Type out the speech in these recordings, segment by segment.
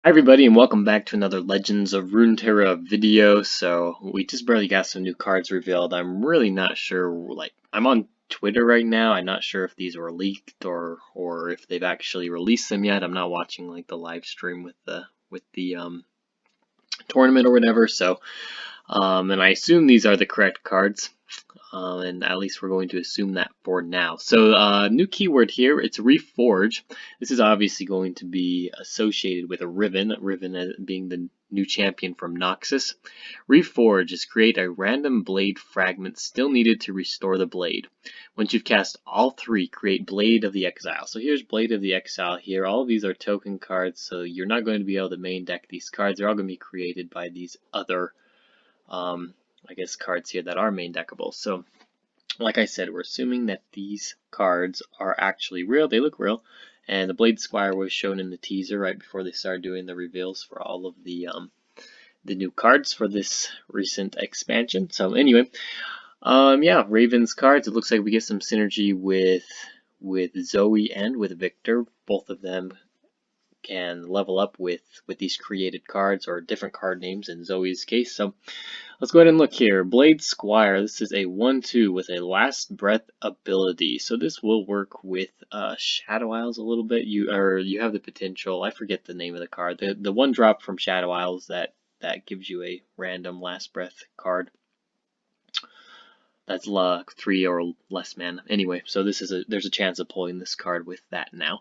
Hi everybody and welcome back to another Legends of Runeterra video. So we just barely got some new cards revealed. I'm really not sure, I'm on Twitter right now. I'm not sure if these were leaked or if they've actually released them yet. I'm not watching like the live stream with the tournament or whatever. And I assume these are the correct cards. And at least we're going to assume that for now. So new keyword here, it's Reforge. This is obviously going to be associated with a Riven being the new champion from Noxus. Reforge is create a random blade fragment still needed to restore the blade. Once you've cast all three, create Blade of the Exile. So here's Blade of the Exile here. All of these are token cards, so you're not going to be able to main deck these cards. They're all going to be created by these other I guess cards here that are main deckable. So like I said, we're assuming that these cards are actually real. They look real. And the Blade Squire was shown in the teaser right before they started doing the reveals for all of the new cards for this recent expansion. So anyway, yeah, Raven's cards. It looks like we get some synergy with Zoe and with Victor. Both of them can level up with these created cards or different card names in Zoe's case. So let's go ahead and look here. Blade Squire, this is a 1/2 with a last breath ability. So this will work with Shadow Isles a little bit. You have the potential, I forget the name of the card. The one drop from Shadow Isles that gives you a random last breath card. That's 3 or less mana. Anyway, so there's a chance of pulling this card with that now.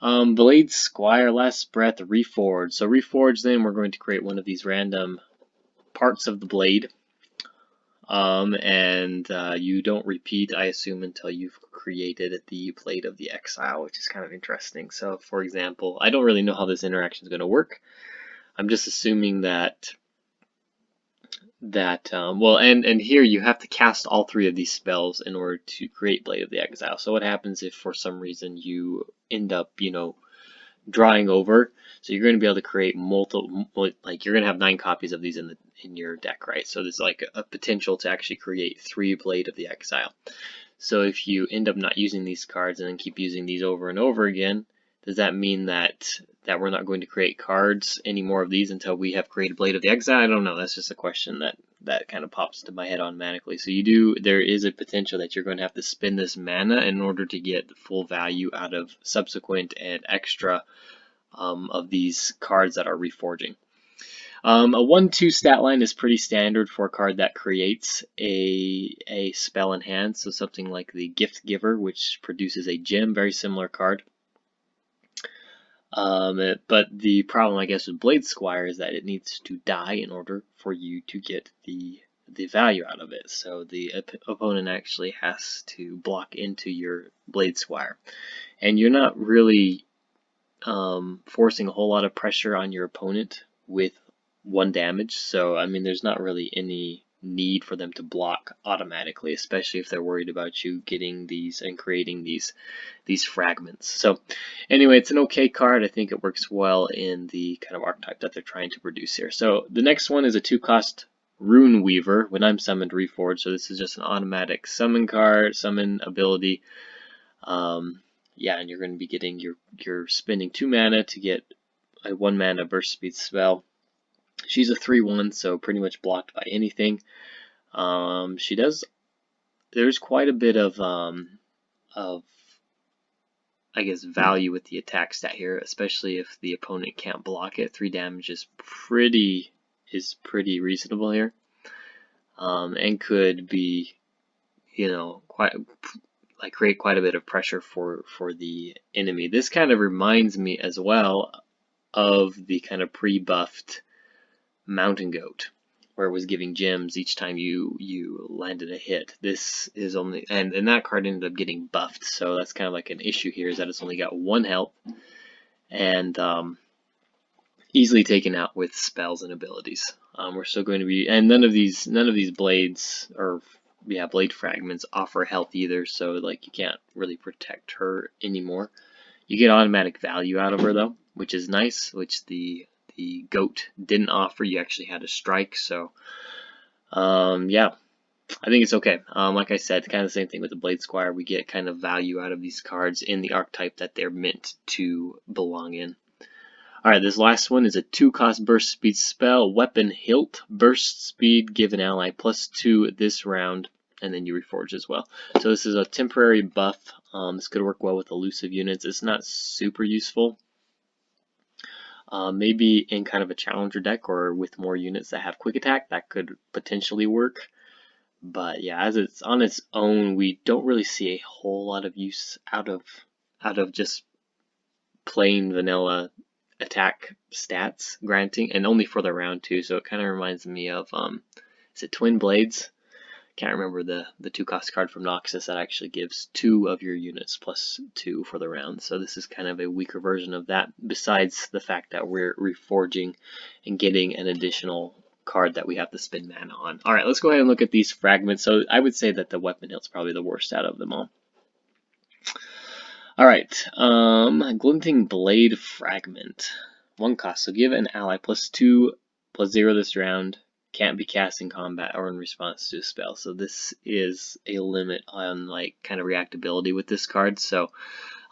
Blade Squire, last breath, Reforge. So Reforge, then we're going to create one of these random parts of the blade. And you don't repeat, I assume, until you've created the Blade of the Exile, which is kind of interesting. So, for example, I don't really know how this interaction is going to work. I'm just assuming that well, and here you have to cast all three of these spells in order to create Blade of the Exile. So what happens if for some reason you end up, drawing over? So you're going to be able to create multiple, like you're going to have 9 copies of these in your deck, right? So there's like a potential to actually create 3 Blade of the Exile. So if you end up not using these cards and then keep using these over and over again, does that mean that we're not going to create cards any more of these until we have created Blade of the Exile? I don't know. That's just a question that kind of pops to my head automatically. So there is a potential that you're going to have to spend this mana in order to get the full value out of subsequent and extra of these cards that are reforging. A 1/2 stat line is pretty standard for a card that creates a spell in hand, so something like the Gift Giver, which produces a gem, very similar card. But the problem, I guess, with Blade Squire is that it needs to die in order for you to get the value out of it. So the opponent actually has to block into your Blade Squire, and you're not really forcing a whole lot of pressure on your opponent with 1 damage. So I mean, there's not really any need for them to block automatically, especially if they're worried about you getting these and creating these fragments. So anyway, it's an okay card. I think it works well in the kind of archetype that they're trying to produce here. So the next one is a 2-cost Rune Weaver. When I'm summoned, Reforge. So this is just an automatic summon card, summon ability. Yeah, and you're going to be getting you're spending 2 mana to get a 1 mana burst speed spell. She's a 3/1, so pretty much blocked by anything. There's quite a bit of I guess value with the attack stat here, especially if the opponent can't block it. 3 damage is pretty reasonable here, and could be, create quite a bit of pressure for the enemy. This kind of reminds me as well of the kind of pre-buffed Mountain Goat, where it was giving gems each time you landed a hit. This is only, and that card ended up getting buffed, so that's kind of like an issue here, is that it's only got 1 health and easily taken out with spells and abilities. We're still going to be, and none of these blades or blade fragments offer health either, so like you can't really protect her anymore. You get automatic value out of her though, which is nice, which the goat didn't offer. You actually had to strike, so yeah, I think it's okay. Like I said, kind of the same thing with the Blade Squire. We get kind of value out of these cards in the archetype that they're meant to belong in. Alright, this last one is a 2-cost burst speed spell, Weapon Hilt. Burst speed, give an ally +2 this round, and then you reforge as well. So this is a temporary buff. This could work well with elusive units. It's not super useful. Maybe in kind of a challenger deck or with more units that have quick attack, that could potentially work. But yeah, as it's on its own, we don't really see a whole lot of use out of just plain vanilla attack stats granting, and only for the round too. So it kind of reminds me of is it Twin Blades? Can't remember the 2-cost card from Noxus that actually gives 2 of your units +2 for the round. So this is kind of a weaker version of that, besides the fact that we're reforging and getting an additional card that we have to spend mana on. Alright, let's go ahead and look at these fragments. So I would say that the Weapon Hilt's probably the worst out of them all. Alright, Glinting Blade Fragment. 1 cost, so give an ally +2/+0 this round. Can't be cast in combat or in response to a spell. So this is a limit on like kind of reactability with this card. So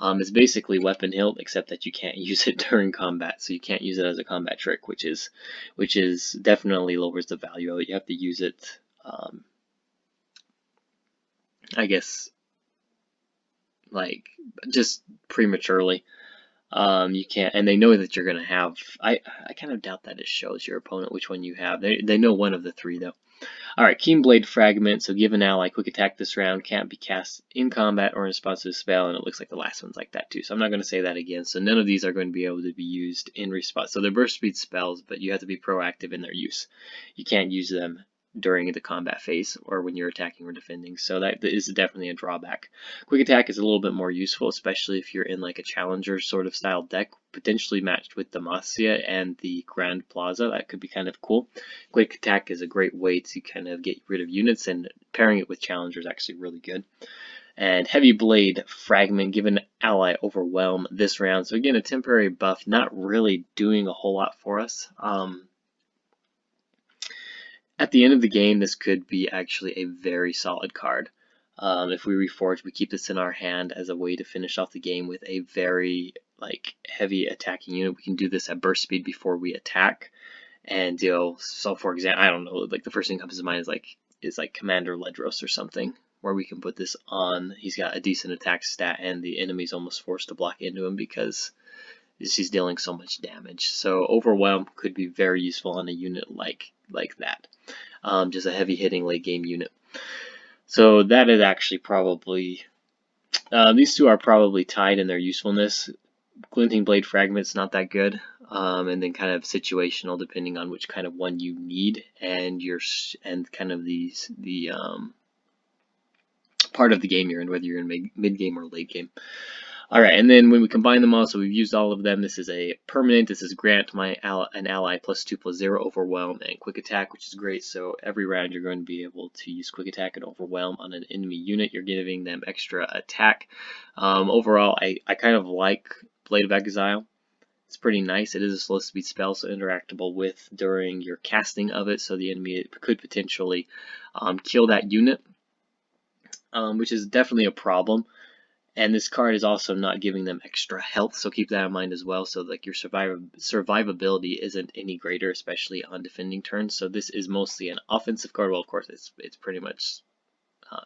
it's basically Weapon Hilt, except that you can't use it during combat. So you can't use it as a combat trick, which is definitely lowers the value of it. You have to use it, I guess, like just prematurely. You can't, and they know that you're gonna have. I kind of doubt that it shows your opponent which one you have. They know one of the 3 though. All right, Keem Blade Fragment. So give an ally quick attack this round. Can't be cast in combat or in response to a spell, and it looks like the last one's like that too. So I'm not going to say that again. So none of these are going to be able to be used in response. So they're burst speed spells, but you have to be proactive in their use. You can't use them during the combat phase or when you're attacking or defending. So that is definitely a drawback. Quick attack is a little bit more useful, especially if you're in like a challenger sort of style deck, potentially matched with Demacia and the Grand Plaza. That could be kind of cool. Quick attack is a great way to kind of get rid of units, and pairing it with challenger is actually really good. And Heavy Blade Fragment, give an ally Overwhelm this round. So again, a temporary buff, not really doing a whole lot for us. At the end of the game, this could be actually a very solid card. If we reforge, we keep this in our hand as a way to finish off the game with a very like heavy attacking unit. We can do this at burst speed before we attack, and so for example, I don't know, like the first thing that comes to mind is like Commander Ledros or something, where we can put this on. He's got a decent attack stat, and the enemy's almost forced to block into him because he's dealing so much damage. So Overwhelm could be very useful on a unit like that. Just a heavy hitting late game unit. So that is actually probably, these 2 are probably tied in their usefulness. Glinting Blade Fragment's not that good, and then kind of situational depending on which kind of one you need and kind of the part of the game you're in, whether you're in mid game or late game. Alright, and then when we combine them all, so we've used all of them. This is a permanent. This is grant an ally +2/+0 Overwhelm and Quick Attack, which is great. So every round you're going to be able to use Quick Attack and Overwhelm on an enemy unit. You're giving them extra attack. Overall, I kind of like Blade of Exile. It's pretty nice. It is a slow speed spell, so interactable with during your casting of it. So the enemy could potentially kill that unit, which is definitely a problem. And this card is also not giving them extra health, so keep that in mind as well. So like your survivability isn't any greater, especially on defending turns. So this is mostly an offensive card. Well, of course, it's pretty much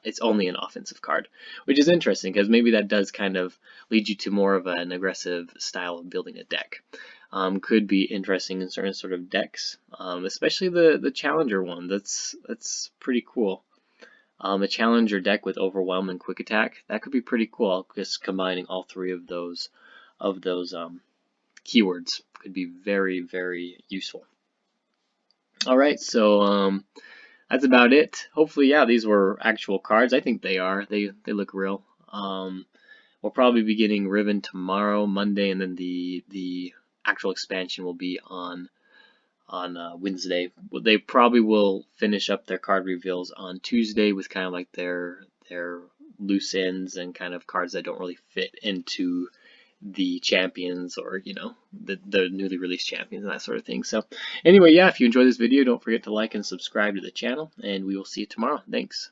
it's only an offensive card, which is interesting because maybe that does kind of lead you to more of an aggressive style of building a deck. Could be interesting in certain sort of decks, especially the challenger one. That's pretty cool. A challenger deck with Overwhelm and Quick Attack, that could be pretty cool. Just combining all 3 of those keywords could be very, very useful. Alright, so that's about it. Hopefully, yeah, these were actual cards. I think they are. They look real. We'll probably be getting Riven tomorrow, Monday, and then the actual expansion will be on Wednesday. They probably will finish up their card reveals on Tuesday with kind of like their loose ends and kind of cards that don't really fit into the champions or the newly released champions and that sort of thing. So anyway, yeah, if you enjoyed this video, don't forget to like and subscribe to the channel, and we will see you tomorrow. Thanks.